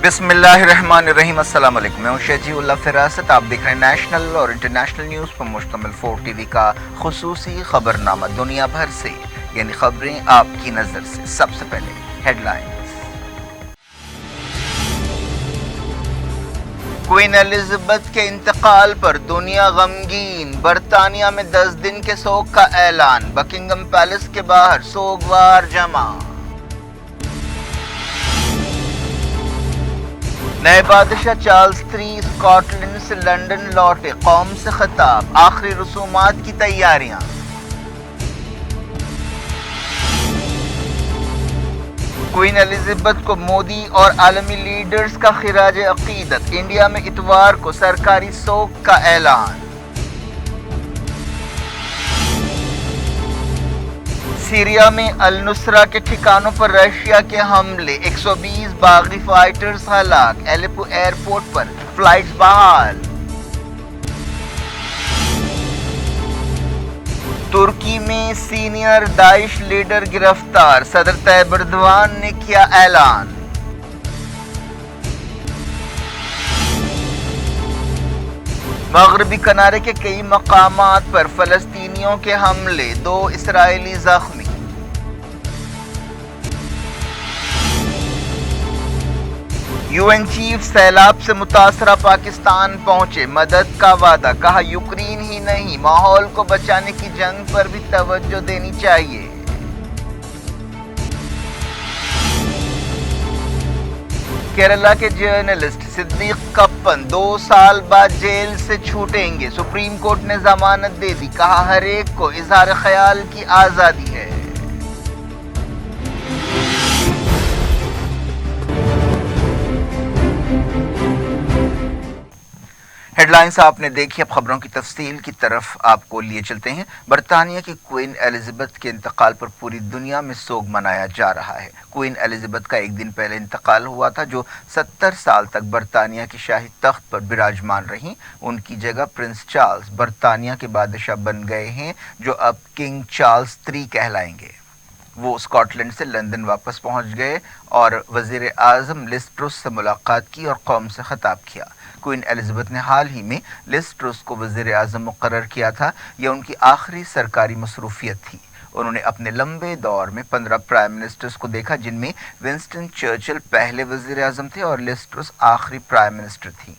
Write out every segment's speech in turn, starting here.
बिस्मिल्लाहिर्रहमानिर्रहीम। अस्सलाम वालेकुम। मैं हूं शजीउल्लाह फिरासत। आप देख रहे हैं नेशनल और इंटरनेशनल न्यूज़ पर मुश्तमिल 4 टीवी का खुसूसी खबरनामा दुनिया भर से, यानी खबरें आपकी नज़र से। सबसे पहले हेडलाइंस। क्वीन एलिजाबेथ के इंतकाल पर दुनिया गमगीन। बरतानिया में 10 दिन के सोग का ऐलान। बकिंगम पैलेस के बाहर सोगवार जमा। नए बादशाह चार्ल्स III स्कॉटलैंड से लंदन लौटे। कौम से खिताब। आखिरी रसूमात की तैयारियां। क्वीन एलिजाबेथ को मोदी और आलमी लीडर्स का खिराज अकीदत। इंडिया में इतवार को सरकारी सोग का ऐलान। सीरिया में अल-नुसरा के ठिकानों पर रशिया के हमले। 120 बागी फाइटर्स हलाक। एलेपो एयरपोर्ट पर फ्लाइट्स बहाल। तुर्की में सीनियर दाइश लीडर गिरफ्तार। सदर तैयब एर्दोआन ने किया ऐलान। मगरबी किनारे के कई मकामात पर फलस्तीनियों के हमले। 2 इसराइली जख्मी। यूएन चीफ सैलाब से मुतासरा पाकिस्तान पहुंचे। मदद का वादा। कहा यूक्रेन ही नहीं, माहौल को बचाने की जंग पर भी तवज्जो देनी चाहिए। केरला के जर्नलिस्ट सिद्दीक कप्पन 2 साल बाद जेल से छूटेंगे। सुप्रीम कोर्ट ने जमानत दे दी। कहा हर एक को इजहार ख्याल की आजादी है। हेडलाइंस आपने देखी। अब खबरों की तफसील की तरफ आपको लिए चलते हैं। बरतानिया की क्वीन एलिजाबेथ के इंतकाल पर पूरी दुनिया में सोग मनाया जा रहा है। क्वीन एलिजाबेथ का एक दिन पहले इंतकाल हुआ था, जो 70 साल तक बरतानिया की शाही तख्त पर विराजमान रहीं। उनकी जगह प्रिंस चार्ल्स बरतानिया के बादशाह बन गए हैं, जो अब किंग चार्ल्स III कहलाएंगे। वो स्कॉटलैंड से लंदन वापस पहुंच गए और वजीर आजम लिज ट्रुस से मुलाकात की और कौम से खिताब किया। क्वीन एलिजाबेथ ने हाल ही में लिज ट्रुस को वजीर आजम मुकर्रर किया था। यह उनकी आखिरी सरकारी मसरूफियत थी। उन्होंने अपने लंबे दौर में 15 प्राइम मिनिस्टर्स को देखा, जिनमें विंस्टन चर्चिल पहले वजीर आजम थे और लिज ट्रुस आखिरी प्राइम मिनिस्टर थी।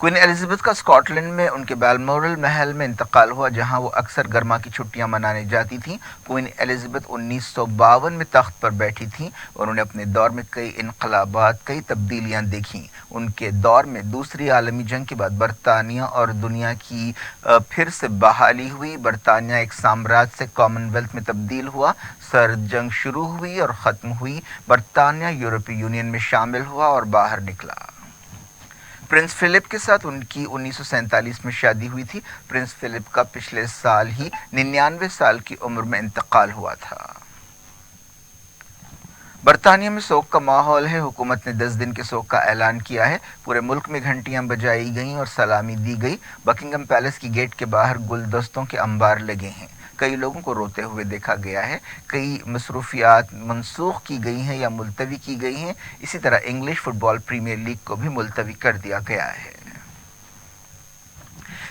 क्वीन एलिजाबेथ का स्कॉटलैंड में उनके बैलमोरल महल में इंतकाल हुआ, जहां वो अक्सर गर्मा की छुट्टियां मनाने जाती थीं। क्वीन एलिजाबेथ 1952 में तख्त पर बैठी थीं। उन्होंने अपने दौर में कई इनकलाबात, कई तब्दीलियां देखीं। उनके दौर में दूसरी आलमी जंग के बाद बरतानिया और दुनिया की फिर से बहाली हुई। बरतानिया एक साम्राज्य से कॉमनवेल्थ में तब्दील हुआ। सर्द जंग शुरू हुई और ख़त्म हुई। बरतानिया यूरोपीय यूनियन में शामिल हुआ और बाहर निकला। प्रिंस फिलिप के साथ उनकी 1947 में शादी हुई थी। प्रिंस फिलिप का पिछले साल ही 99 साल की उम्र में इंतकाल हुआ था। बरतानिया में सोग का माहौल है। हुकूमत ने 10 दिन के सोग का ऐलान किया है। पूरे मुल्क में घंटियां बजाई गईं और सलामी दी गई। बकिंगम पैलेस की गेट के बाहर गुलदस्तों के अंबार लगे हैं। कई लोगों को रोते हुए देखा गया है। कई मसरूफियात मनसूख की गई हैं या मुलतवी की गई हैं। इसी तरह इंग्लिश फुटबॉल प्रीमियर लीग को भी मुलतवी कर दिया गया है।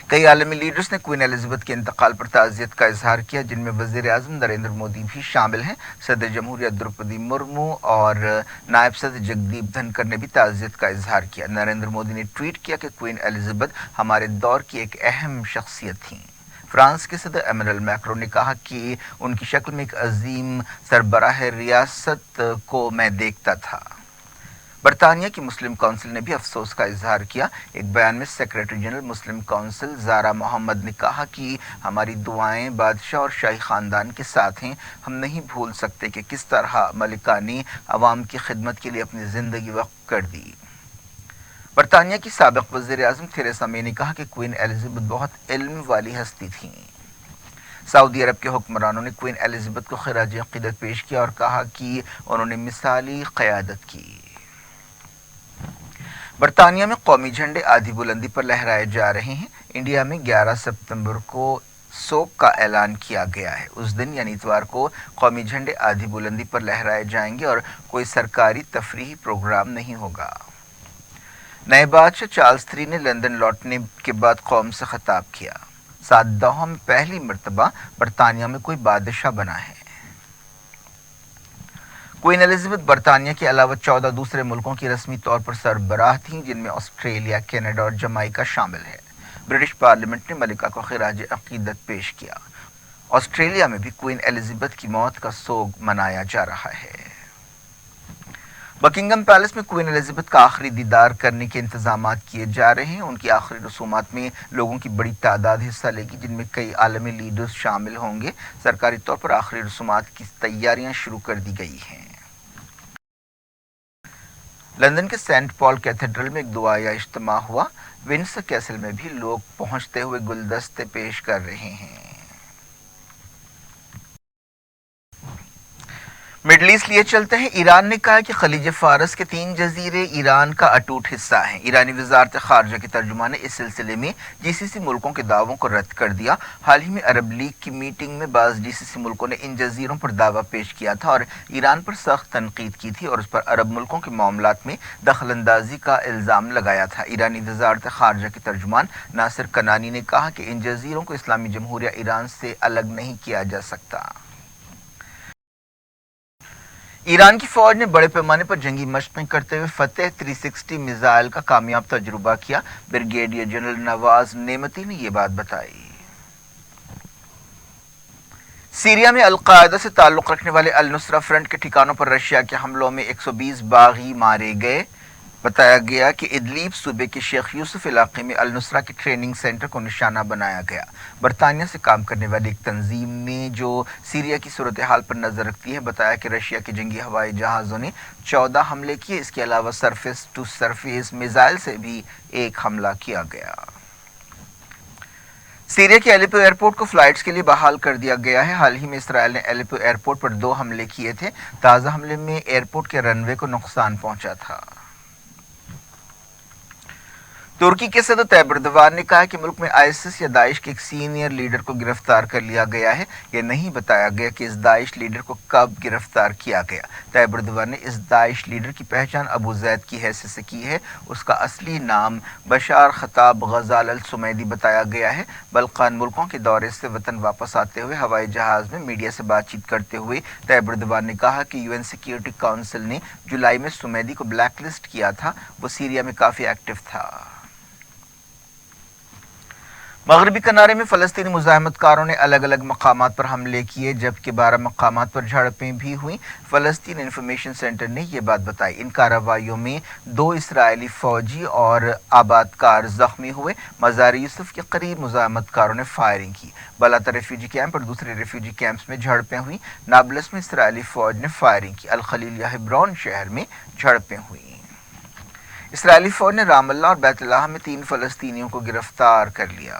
कई आलमी लीडर्स ने क्वीन एलिजाबेथ के इंतकाल पर ताज़ियत का इजहार किया, जिनमें वज़ीर आज़म नरेंद्र मोदी भी शामिल हैं। सदर जमहूरिया द्रौपदी मुर्मू और नायब सदर जगदीप धनखड़ ने भी ताज़ियत का इजहार किया। नरेंद्र मोदी ने ट्वीट किया कि क्वीन एलिजाबेथ हमारे दौर की एक अहम शख्सियत थीं। फ्रांस के सदर एमेनुएल मैक्रों ने कहा कि उनकी शक्ल में एक अजीम सरबराह रियासत को मैं देखता था। बरतानिया की मुस्लिम काउंसिल ने भी अफसोस का इजहार किया। एक बयान में सेक्रेटरी जनरल मुस्लिम काउंसिल ज़ारा मोहम्मद ने कहा कि हमारी दुआएं बादशाह और शाही ख़ानदान के साथ हैं। हम नहीं भूल सकते कि किस तरह मलिका ने अवाम की खिदमत के लिए अपनी ज़िंदगी वक्फ कर दी। बरतानिया की साबिक़ वज़ीर आज़म थेरेसा मे ने कहा कि क्वीन एलिजाबेथ बहुत इल्म वाली हस्ती थीं। सऊदी अरब के हुक्मरानों ने क्वीन एलिजाबेथ को खिराज अक़ीदत पेश किया और कहा कि उन्होंने मिसाली क़यादत की। बरतानिया में कौमी झंडे आधी बुलंदी पर लहराए जा रहे हैं। इंडिया में 11 सितंबर को सोग का ऐलान किया गया है। उस दिन यानी इतवार को कौमी झंडे आधी बुलंदी पर लहराए जाएंगे और कोई सरकारी तफरीही प्रोग्राम नहीं होगा। नए बादशाह चार्ल्स III ने लंदन लौटने के बाद कौम से खिताब किया। 7 दहाकों में पहली मर्तबा बरतानिया में कोई बादशाह बना है। क्वीन एलिजाबेथ बरतानिया के अलावा 14 दूसरे मुल्कों की रस्मी तौर पर सरबराह थीं, जिनमें ऑस्ट्रेलिया, कनाडा और जमाइका शामिल है। ब्रिटिश पार्लियामेंट ने मलिका को खिराज अकीदत पेश किया। ऑस्ट्रेलिया में भी क्वीन एलिजाबेथ की मौत का सोग मनाया जा रहा है। बकिंगम पैलेस में क्वीन एलिजाबेथ का आखिरी दीदार करने के इंतजाम किए जा रहे हैं। उनकी आखिरी रसूमात में लोगों की बड़ी तादाद हिस्सा लेगी, जिनमें कई आलमी लीडर्स शामिल होंगे। सरकारी तौर पर आखिरी रसूमात की तैयारियां शुरू कर दी गई हैं। लंदन के सेंट पॉल कैथेड्रल में एक दुआया इज्तिमा हुआ। विंडसर कैसल में भी लोग पहुंचते हुए गुलदस्ते पेश कर रहे हैं। मिडल ईस्ट लिए चलते हैं। ईरान ने कहा कि खलीज फारस के 3 जजीरे ईरान का अटूट हिस्सा हैं। ईरानी वजारत खारजा के तर्जुमान ने इस सिलसिले में जीसीसी मुल्कों के दावों को रद्द कर दिया। हाल ही में अरब लीग की मीटिंग में बाज़ जीसीसी मुल्कों ने इन जजीरों पर दावा पेश किया था और ईरान पर सख्त तनकीद की थी और उस पर अरब मुल्कों के मामलात में दखलंदाजी का इल्ज़ाम लगाया था। ईरानी वजारत खारजा के तर्जुमान नासिर कनानी ने कहा कि इन जजीरों को इस्लामी जमहूरिया ईरान से अलग नहीं किया जा सकता। ईरान की फौज ने बड़े पैमाने पर जंगी मशक़ें करते हुए फतेह 360 मिसाइल का कामयाब तजुर्बा किया। ब्रिगेडियर जनरल नवाज नेमती ने यह बात बताई। सीरिया में अल-कायदा से ताल्लुक़ रखने वाले अल-नुसरा फ्रंट के ठिकानों पर रशिया के हमलों में 120 बागी मारे गए। बताया गया कि इदलीब सूबे के शेख यूसुफ इलाके में अल-नुसरा के ट्रेनिंग सेंटर को निशाना बनाया गया। बरतानिया से काम करने वाली एक तंजीम ने जो सीरिया की सूरत हाल पर नजर रखती है, बताया कि रशिया के जंगी हवाई जहाज़ों ने 14 हमले किए। इसके अलावा सरफेस टू सरफेस मिसाइल से भी एक हमला किया गया। सीरिया के एलेपो एयरपोर्ट को फ्लाइट्स के लिए बहाल कर दिया गया है। हाल ही में इसराइल ने एलेपो एयरपोर्ट पर 2 हमले किए थे। ताज़ा हमले में एयरपोर्ट के रनवे को नुकसान पहुंचा था। तुर्की के सदर तैयब एर्दोगान ने कहा कि मुल्क में आईसिस या दाइश के एक सीनियर लीडर को गिरफ्तार कर लिया गया है। यह नहीं बताया गया कि इस दाइश लीडर को कब गिरफ्तार किया गया। तैयब एर्दोगान ने इस दाइश लीडर की पहचान अबू जैद की हैसियत से की है। उसका असली नाम बशार खताब गजाल अल सुमैदी बताया गया है। बल्कान मुल्कों के दौरे से वतन वापस आते हुए हवाई जहाज में मीडिया से बातचीत करते हुए तैयब एर्दोगान ने कहा कि यूएन सिक्योरिटी काउंसिल ने जुलाई में सुमैदी को ब्लैकलिस्ट किया था। वो सीरिया में काफ़ी एक्टिव था। मगरबी किनारे में फ़लस्तीनी मुज़ाहमतकारों ने अलग अलग मकामात पर हमले किए, जबकि 12 मकामात पर झड़पें भी हुई। फ़लस्तीन इंफॉर्मेशन सेंटर ने यह बात बताई। इन कार्रवाइयों में 2 इसराइली फ़ौजी और आबादकार ज़ख्मी हुए। मज़ार यूसुफ के करीब मुज़ाहमतकारों ने फायरिंग की। बलाता रेफ्यूजी कैंप और दूसरे रेफ्यूजी कैंप्स में झड़पें हुई। नाबलस में इसराइली फ़ौज ने फायरिंग की। अल खलील या हिब्रोन शहर में झड़पें हुई। इसराइली फौज ने रामल्ला और बैतुल्लाह में 3 फ़लस्तीनियों को गिरफ्तार कर लिया।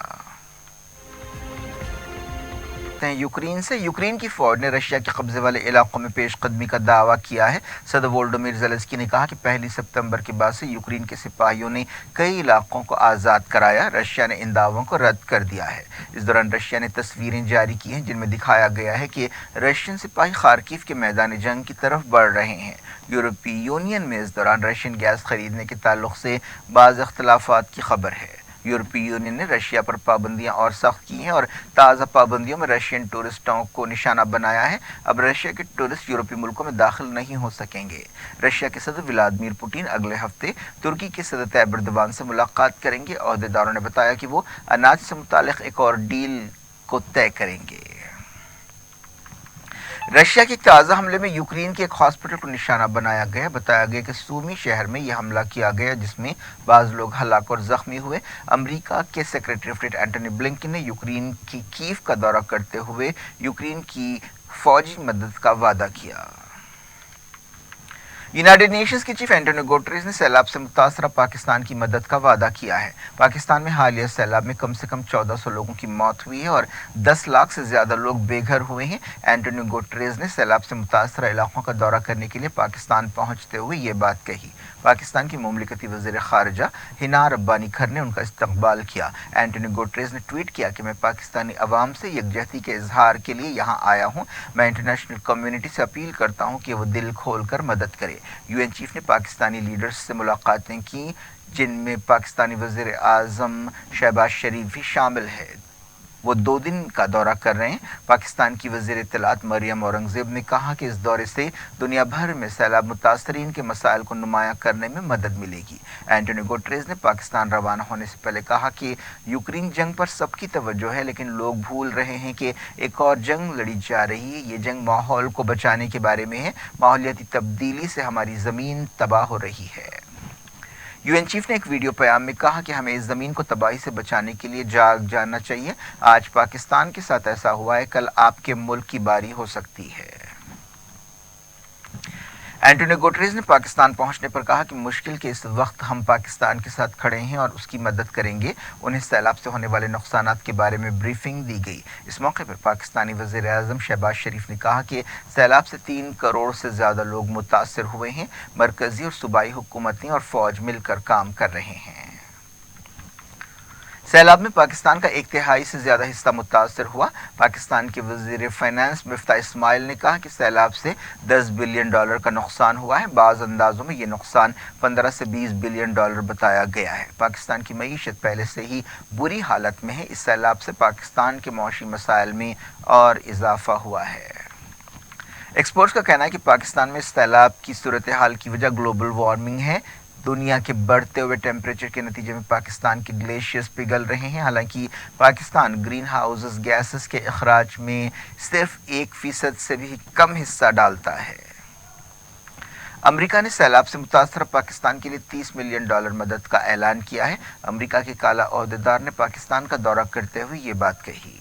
यूक्रेन की फौज ने रशिया के कब्जे वाले इलाकों में पेशकदमी का दावा किया है। सदर वोल्डोमिर ज़ेलेंस्की ने कहा कि 1 सितंबर के बाद से यूक्रेन के सिपाहियों ने कई इलाकों को आज़ाद कराया। रशिया ने इन दावों को रद्द कर दिया है। इस दौरान रशिया ने तस्वीरें जारी की हैं, जिनमें दिखाया गया है कि रशियन सिपाही खार्किव के मैदान जंग की तरफ बढ़ रहे हैं। यूरोपीय यूनियन में इस दौरान रशियन गैस खरीदने के ताल्लुक से बाज़ इख्तलाफात की खबर है। यूरोपीय यूनियन ने रशिया पर पाबंदियां और सख्त की हैं और ताज़ा पाबंदियों में रशियन टूरिस्टों को निशाना बनाया है। अब रशिया के टूरिस्ट यूरोपीय मुल्कों में दाखिल नहीं हो सकेंगे। रशिया के सदर व्लादिमीर पुतिन अगले हफ्ते तुर्की के सदर तैयब एर्दोगान से मुलाकात करेंगे। अहदेदारों ने बताया कि वो अनाज से मुतालिक एक और डील को तय करेंगे। रशिया के ताज़ा हमले में यूक्रेन के एक हॉस्पिटल को निशाना बनाया गया। बताया गया कि सूमी शहर में यह हमला किया गया, जिसमें बाज़ लोग हलाक और ज़ख्मी हुए। अमेरिका के secretary of state Antony Blinken ने यूक्रेन की कीव का दौरा करते हुए यूक्रेन की फौजी मदद का वादा किया। यूनाइटेड नेशंस के चीफ एंटोनियो गुटेरेस ने सैलाब से मुतासरा पाकिस्तान की मदद का वादा किया है। पाकिस्तान में हालिया सैलाब में कम से कम 1400 लोगों की मौत हुई है और 10 लाख से ज्यादा लोग बेघर हुए हैं। एंटोनियो गुटेरेस ने सैलाब से मुतासरा इलाकों का दौरा करने के लिए पाकिस्तान पहुंचते हुए ये बात कही। पाकिस्तान की मुमलिकती वज़ीर ख़ारिजा हिना रब्बानी खर ने उनका इस्तकबाल किया। एंटोनियो गुटेरेस ने ट्वीट किया कि मैं पाकिस्तानी अवाम से यकजहती के इजहार के लिए यहाँ आया हूँ। मैं इंटरनेशनल कम्युनिटी से अपील करता हूँ कि वो दिल खोल कर मदद करे। यूएन चीफ ने पाकिस्तानी लीडर्स से मुलाकातें की, जिनमें पाकिस्तानी वज़ीर आज़म शहबाज शरीफ भी शामिल है। वो 2 दिन का दौरा कर रहे हैं। पाकिस्तान की वज़ीर इत्तलात मरियम औरंगज़ेब ने कहा कि इस दौरे से दुनिया भर में सैलाब मुतासरीन के मसाइल को नुमायां करने में मदद मिलेगी। एंटोनियो गुटेरेस ने पाकिस्तान रवाना होने से पहले कहा कि यूक्रेन जंग पर सबकी तवज्जो है, लेकिन लोग भूल रहे हैं कि एक और जंग लड़ी जा रही है। ये जंग माहौल को बचाने के बारे में है। माहौलियाती तब्दीली से हमारी ज़मीन तबाह हो रही है। यूएन चीफ ने एक वीडियो प्याम में कहा कि हमें इस ज़मीन को तबाही से बचाने के लिए जाग जाना चाहिए। आज पाकिस्तान के साथ ऐसा हुआ है, कल आपके मुल्क की बारी हो सकती है। एंटोनियो गुटेरेस ने पाकिस्तान पहुंचने पर कहा कि मुश्किल के इस वक्त हम पाकिस्तान के साथ खड़े हैं और उसकी मदद करेंगे। उन्हें सैलाब से होने वाले नुकसानात के बारे में ब्रीफिंग दी गई। इस मौके पर पाकिस्तानी वज़ीर आज़म शहबाज शरीफ ने कहा कि सैलाब से 3 करोड़ से ज़्यादा लोग मुतासर हुए हैं। मरकज़ी और सूबाई हुकूमतें और फ़ौज मिलकर काम कर रहे हैं। सैलाब में पाकिस्तान का 1/3 से ज़्यादा हिस्सा मुतासर हुआ। पाकिस्तान के वज़ीर फ़ाइनेंस मिफ्ता इस्माइल ने कहा कि सैलाब से $10 बिलियन का नुकसान हुआ है। बाज़ अंदाज़ों में ये नुकसान 15 से $20 बिलियन बताया गया है। पाकिस्तान की मईशत पहले से ही बुरी हालत में है। इस सैलाब से पाकिस्तान के मौशी मसाइल में और इजाफा हुआ है। एक्सपर्ट्स का कहना है कि पाकिस्तान में सैलाब की सूरत हाल की वजह ग्लोबल वार्मिंग है। दुनिया के बढ़ते हुए टेम्परेचर के नतीजे में पाकिस्तान के ग्लेशियर्स पिघल रहे हैं। हालांकि पाकिस्तान ग्रीन हाउस गैसेस के अखराज में सिर्फ 1% से भी कम हिस्सा डालता है। अमेरिका ने सैलाब से मुतासर पाकिस्तान के लिए $30 मिलियन मदद का ऐलान किया है। अमेरिका के काला ओहदेदार ने पाकिस्तान का दौरा करते हुए ये बात कही।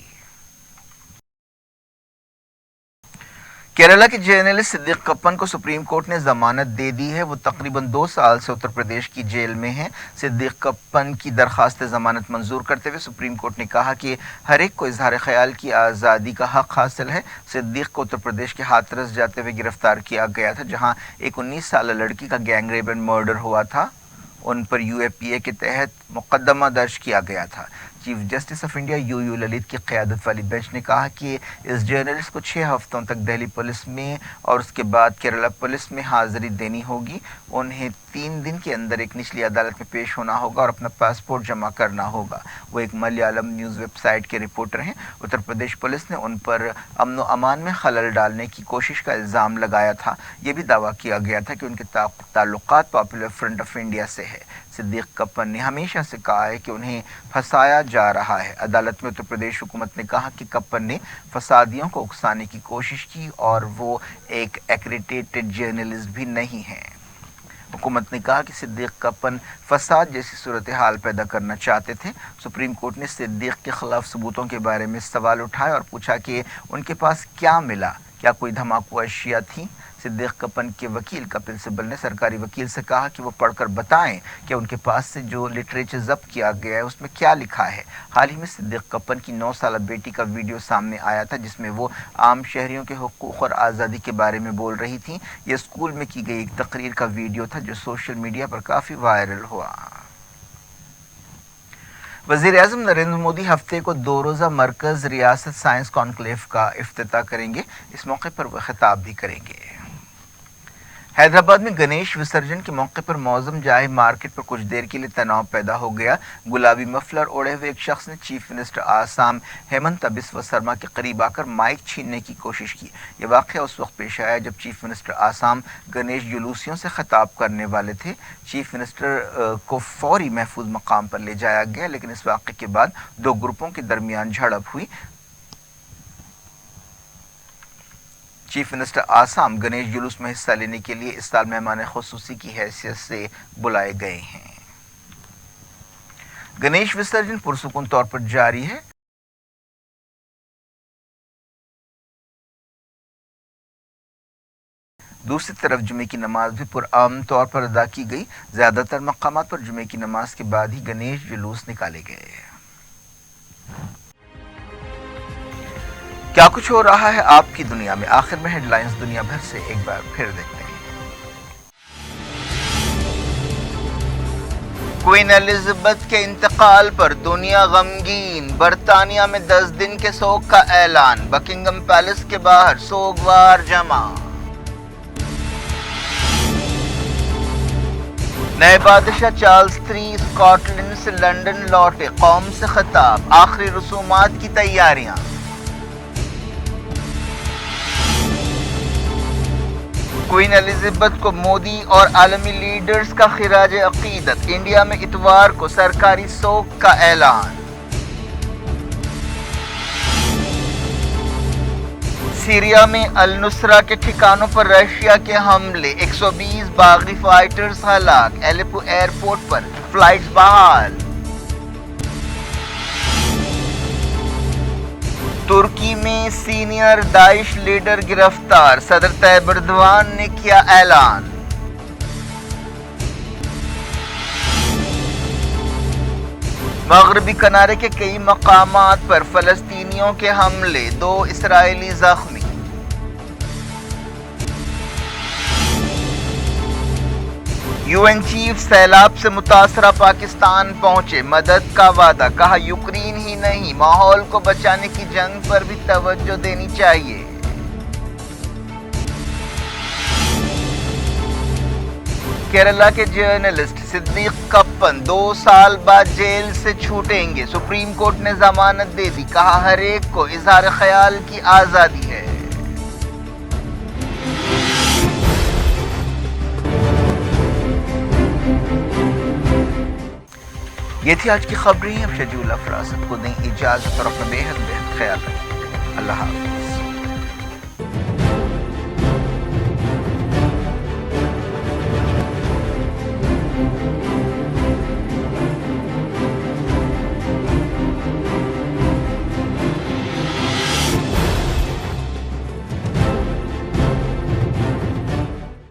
केरला के जर्नलिस्ट सिद्दीक कप्पन को सुप्रीम कोर्ट ने जमानत दे दी है। वो तकरीबन 2 साल से उत्तर प्रदेश की जेल में हैं। सिद्दीक कप्पन की दरखास्त जमानत मंजूर करते हुए सुप्रीम कोर्ट ने कहा कि हर एक को इजहार ख्याल की आज़ादी का हक हासिल है। सिद्दीक को उत्तर प्रदेश के हाथरस जाते हुए गिरफ्तार किया गया था, जहां एक 19 साल लड़की का गैंग रेप एंड मर्डर हुआ था। उन पर यूएपीए के तहत मुकदमा दर्ज किया गया था। Chief justice of India you Lalit की क़यादत वाली बेंच ने कहा कि इस जर्नलिस्ट को 6 हफ्तों तक दिल्ली पुलिस में और उसके बाद केरला पुलिस में हाजिरी देनी होगी। उन्हें 3 दिन के अंदर एक निचली अदालत में पेश होना होगा और अपना पासपोर्ट जमा करना होगा। वो एक मलयालम न्यूज़ वेबसाइट के रिपोर्टर हैं। उत्तर प्रदेश पुलिस ने उन पर अमन व अमान में खलल डालने की कोशिश का इल्ज़ाम लगाया था। ये भी दावा किया गया था कि उनके ताल्लुकात पॉपुलर फ्रंट ऑफ इंडिया से है। सिद्दीक कप्पन ने हमेशा से कहा है कि उन्हें फंसाया जा रहा है। अदालत में उत्तर प्रदेश हुकूमत ने कहा कि कप्पन ने फसादियों को उकसाने की कोशिश की और वो एक एक्रेडिटेड जर्नलिस्ट भी नहीं है। हुकूमत ने कहा कि सिद्दीक कप्पन फसाद जैसी सूरत हाल पैदा करना चाहते थे। सुप्रीम कोर्ट ने सिद्दीक के खिलाफ सबूतों के बारे में सवाल उठाए और पूछा कि उनके पास क्या मिला, क्या कोई धमाकू अशिया थी। सिद्दीक कप्पन के वकील कपिल सिब्बल ने सरकारी वकील से कहा कि वो पढ़कर बताएं कि उनके पास से जो लिटरेचर जब्त किया गया है उसमें क्या लिखा है। हाल ही में सिद्दीक कप्पन की 9 साल बेटी का वीडियो सामने आया था, जिसमें वो आम शहरियों के हुकूक और आज़ादी के बारे में बोल रही थी। ये स्कूल में की गई एक तकरीर का वीडियो था जो सोशल मीडिया पर काफ़ी वायरल हुआ। वज़ीर आज़म नरेंद्र मोदी हफ्ते को 2 रोज़ा मरकज़ रियासत साइंस कॉन्क्लेव का इफ्तिताह करेंगे। इस मौके पर वह खिताब भी करेंगे। हैदराबाद में गणेश विसर्जन के मौके पर मौजम जाए मार्केट पर कुछ देर के लिए तनाव पैदा हो गया। गुलाबी मफलर ओढ़े हुए एक शख्स ने चीफ मिनिस्टर आसाम हेमंत बिस्वा शर्मा के करीब आकर माइक छीनने की कोशिश की। ये वाक़या उस वक्त पेश आया जब चीफ मिनिस्टर आसाम गणेश जुलूसियों से खिताब करने वाले थे। चीफ मिनिस्टर को फौरी महफूज मकाम पर ले जाया गया, लेकिन इस वाक़े के बाद 2 ग्रुपों के दरमियान झड़प हुई। चीफ मिनिस्टर आसाम गणेश जुलूस में हिस्सा लेने के लिए इस साल मेहमान खुसूसी की हैसियत से बुलाए गए हैं। गणेश विसर्जन पुरसुकून तौर पर जारी है। دوسری طرف جمعے کی نماز بھی پرامن طور پر ادا کی گئی. زیادہ تر مقامات پر جمعے کی نماز کے بعد ہی گنیش جلوس نکالے گئے. کیا کچھ ہو رہا ہے آپ کی دنیا میں؟ آخر میں ہیڈ لائنز دنیا بھر سے ایک بار پھر دیکھتے ہیں. کوئین الزبتھ کے انتقال پر دنیا غمگین. برطانیہ میں 10 دن کے سوگ کا اعلان. بکنگم پیلس کے باہر سوگوار جمع. نئے بادشاہ چارلس III اسکاٹ لینڈ سے لندن لوٹے. قوم سے خطاب. آخری رسومات کی تیاریاں. کوئین الزبتھ کو مودی اور عالمی لیڈرز کا خراج عقیدت. انڈیا میں اتوار کو سرکاری سوگ کا اعلان. سیریا میں النصرہ کے ٹھکانوں پر رشیا کے حملے. 120 باغی فائٹرز ہلاک. الیپو ایئرپورٹ پر فلائٹس بحال. ترکی میں سینئر داعش لیڈر گرفتار. صدر طیب ایردوان نے کیا اعلان. مغربی کنارے کے کئی مقامات پر فلسطینیوں کے حملے. 2 اسرائیلی زخمی. UN چیف سیلاب سے متاثرہ پاکستان پہنچے. مدد کا وعدہ. کہا یوکرین ہی نہیں ماحول کو بچانے کی جنگ پر بھی توجہ دینی چاہیے. کیرلا کے جرنلسٹ صدیق کپن 2 سال بعد جیل سے چھوٹیں گے. سپریم کورٹ نے ضمانت دے دی. کہا ہر ایک کو اظہار خیال کی آزادی ہے. یہ تھی آج کی خبریں. اب شجول افراست کو دیں اجازت اور اپنا بے حد خیال رکھیں. اللہ حافظ.